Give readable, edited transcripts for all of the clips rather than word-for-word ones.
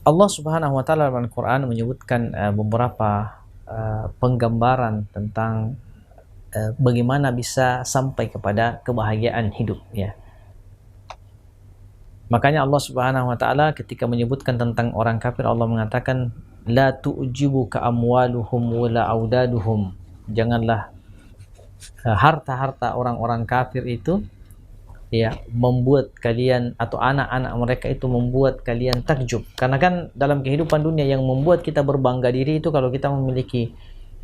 Allah Subhanahu wa taala dalam Al-Qur'an menyebutkan beberapa penggambaran tentang bagaimana bisa sampai kepada kebahagiaan hidup, ya. Makanya Allah Subhanahu wa taala ketika menyebutkan tentang orang kafir, Allah mengatakan la tu'jibuka amwaluhum wala audaduhum. Janganlah harta-harta orang-orang kafir itu, ya, membuat kalian atau anak-anak mereka itu membuat kalian takjub. Karena kan dalam kehidupan dunia yang membuat kita berbangga diri itu kalau kita memiliki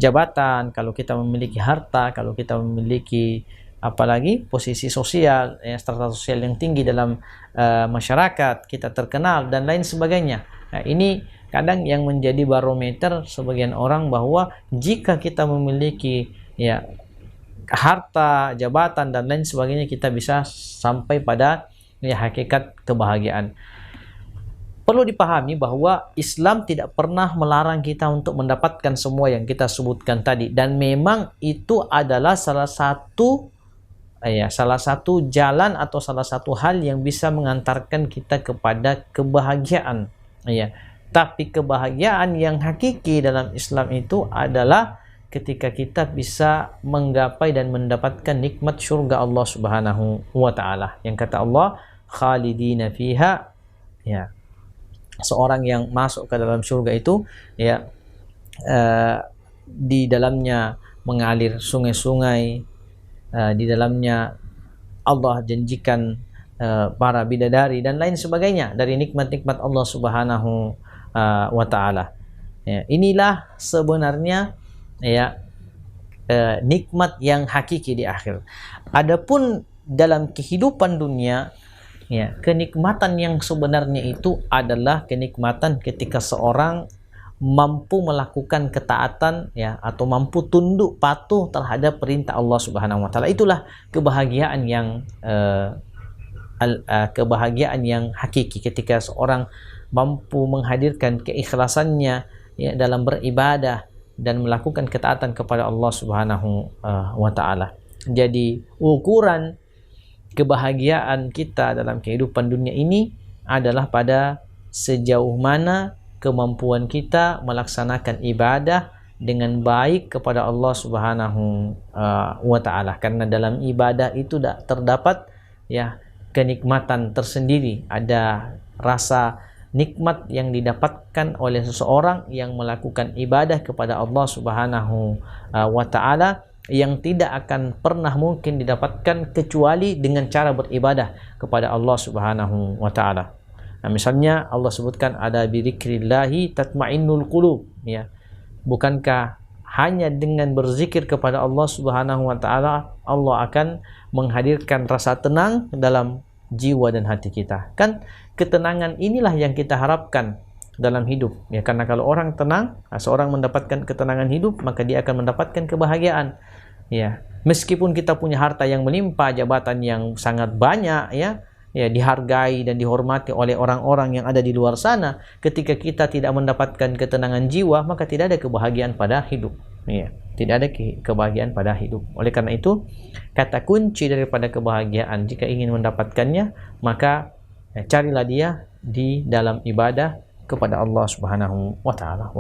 jabatan, kalau kita memiliki harta, kalau kita memiliki apalagi posisi sosial, ya, strata sosial yang tinggi dalam masyarakat, kita terkenal dan lain sebagainya. Nah, ini kadang yang menjadi barometer sebagian orang bahwa jika kita memiliki, ya, harta, jabatan dan lain sebagainya, kita bisa sampai pada, ya, hakikat kebahagiaan. Perlu dipahami bahwa Islam tidak pernah melarang kita untuk mendapatkan semua yang kita sebutkan tadi, dan memang itu adalah salah satu jalan atau salah satu hal yang bisa mengantarkan kita kepada kebahagiaan, ya. Tapi kebahagiaan yang hakiki dalam Islam itu adalah ketika kita bisa menggapai dan mendapatkan nikmat surga Allah Subhanahu wa taala. Yang kata Allah, khalidina fiha, ya. Seorang yang masuk ke dalam surga itu, ya, di dalamnya mengalir sungai-sungai, di dalamnya Allah janjikan para bidadari dan lain sebagainya dari nikmat-nikmat Allah Subhanahu wa taala. Ya, inilah sebenarnya, ya, nikmat yang hakiki di akhir. Adapun dalam kehidupan dunia, ya, kenikmatan yang sebenarnya itu adalah kenikmatan ketika seorang mampu melakukan ketaatan, ya, atau mampu tunduk patuh terhadap perintah Allah Subhanahu wa taala. Itulah kebahagiaan yang kebahagiaan yang hakiki ketika seorang mampu menghadirkan keikhlasannya, ya, dalam beribadah dan melakukan ketaatan kepada Allah Subhanahu wa taala. Jadi ukuran kebahagiaan kita dalam kehidupan dunia ini adalah pada sejauh mana kemampuan kita melaksanakan ibadah dengan baik kepada Allah Subhanahu wa taala. Karena dalam ibadah itu terdapat, ya, kenikmatan tersendiri, ada rasa nikmat yang didapatkan oleh seseorang yang melakukan ibadah kepada Allah Subhanahu wa taala yang tidak akan pernah mungkin didapatkan kecuali dengan cara beribadah kepada Allah Subhanahu wa taala. Nah, misalnya Allah sebutkan ada bidzikrillahi tatmainnul qulub, ya. Bukankah hanya dengan berzikir kepada Allah Subhanahu wa taala Allah akan menghadirkan rasa tenang dalam jiwa dan hati kita? Kan ketenangan inilah yang kita harapkan dalam hidup, ya. Karena kalau orang tenang, seorang mendapatkan ketenangan hidup, maka dia akan mendapatkan kebahagiaan, ya. Meskipun kita punya harta yang melimpah, jabatan yang sangat banyak, ya, dihargai dan dihormati oleh orang-orang yang ada di luar sana, ketika kita tidak mendapatkan ketenangan jiwa, maka tidak ada kebahagiaan pada hidup, ya. Tidak ada kebahagiaan pada hidup. Oleh karena itu, kata kunci daripada kebahagiaan jika ingin mendapatkannya, maka carilah dia di dalam ibadah kepada Allah Subhanahu wa taala.